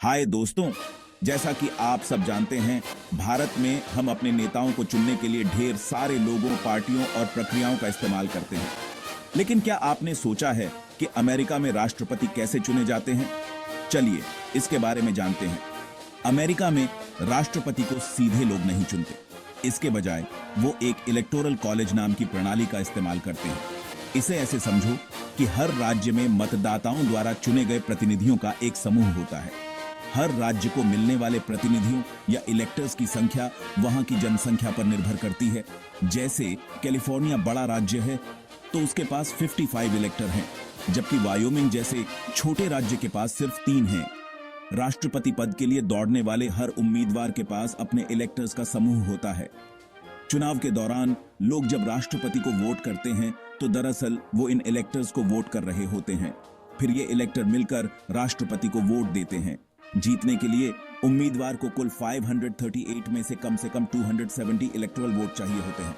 हाय दोस्तों, जैसा कि आप सब जानते हैं, भारत में हम अपने नेताओं को चुनने के लिए ढेर सारे लोगों, पार्टियों और प्रक्रियाओं का इस्तेमाल करते हैं। लेकिन क्या आपने सोचा है कि अमेरिका में राष्ट्रपति कैसे चुने जाते हैं? चलिए इसके बारे में जानते हैं। अमेरिका में राष्ट्रपति को सीधे लोग नहीं चुनते। इसके बजाय वो एक इलेक्टोरल कॉलेज नाम की प्रणाली का इस्तेमाल करते हैं। इसे ऐसे समझो कि हर राज्य में मतदाताओं द्वारा चुने गए प्रतिनिधियों का एक समूह होता है। हर राज्य को मिलने वाले प्रतिनिधियों या इलेक्टर्स की संख्या वहां की जनसंख्या पर निर्भर करती है। जैसे कैलिफोर्निया बड़ा राज्य है तो उसके पास 55 इलेक्टर हैं, जबकि वायोमिंग जैसे छोटे राज्य के पास सिर्फ 3 हैं। राष्ट्रपति पद के लिए दौड़ने वाले हर उम्मीदवार के पास अपने इलेक्टर्स का समूह होता है। चुनाव के दौरान लोग जब राष्ट्रपति को वोट करते हैं तो दरअसल वो इन इलेक्टर्स को वोट कर रहे होते हैं। फिर ये इलेक्टर मिलकर राष्ट्रपति को वोट देते हैं। जीतने के लिए उम्मीदवार को कुल 538 में से कम 270 इलेक्टोरल वोट चाहिए होते हैं।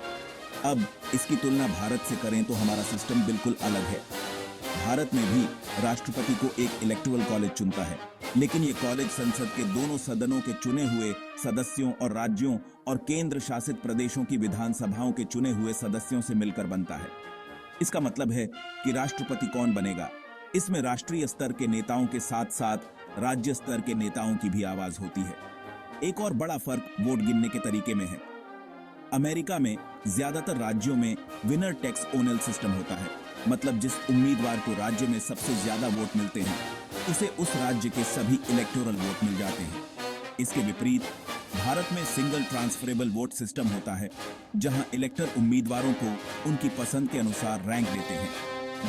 अब इसकी तुलना भारत से करें तो हमारा सिस्टम बिल्कुल अलग है। भारत में भी राष्ट्रपति को एक इलेक्टोरल कॉलेज चुनता है, लेकिन ये कॉलेज संसद के दोनों सदनों के चुने हुए सदस्यों और राज्यों और केंद्र शासित प्रदेशों की विधानसभाओं के चुने हुए सदस्यों से मिलकर बनता है। इसका मतलब है कि राष्ट्रपति कौन बनेगा, इसमें राष्ट्रीय स्तर के नेताओं के साथ साथ राज्य स्तर के नेताओं की भी आवाज होती है। एक और बड़ा फर्क वोट गिनने के तरीके में है। अमेरिका में ज्यादातर राज्यों में विनर टेक्स ओनल सिस्टम होता है, मतलब जिस उम्मीदवार को राज्य में सबसे ज्यादा वोट मिलते हैं उसे उस राज्य के सभी इलेक्टोरल वोट मिल जाते हैं। इसके विपरीत भारत में सिंगल ट्रांसफरेबल वोट सिस्टम होता है, जहां इलेक्टर उम्मीदवारों को उनकी पसंद के अनुसार रैंक देते हैं,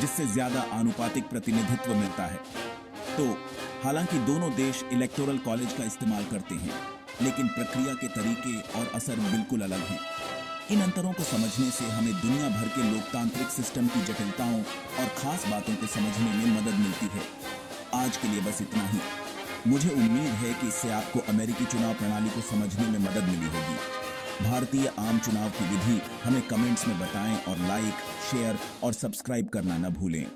जिससे ज्यादा आनुपातिक प्रतिनिधित्व मिलता है। तो हालांकि दोनों देश इलेक्टोरल कॉलेज का इस्तेमाल करते हैं, लेकिन प्रक्रिया के तरीके और असर बिल्कुल अलग हैं। इन अंतरों को समझने से हमें दुनिया भर के लोकतांत्रिक सिस्टम की जटिलताओं और खास बातों को समझने में मदद मिलती है। आज के लिए बस इतना ही। मुझे उम्मीद है कि इससे आपको अमेरिकी चुनाव प्रणाली को समझने में मदद मिली होगी। भारतीय आम चुनाव की विधि हमें कमेंट्स में बताएं और लाइक, शेयर और सब्सक्राइब करना न भूलें।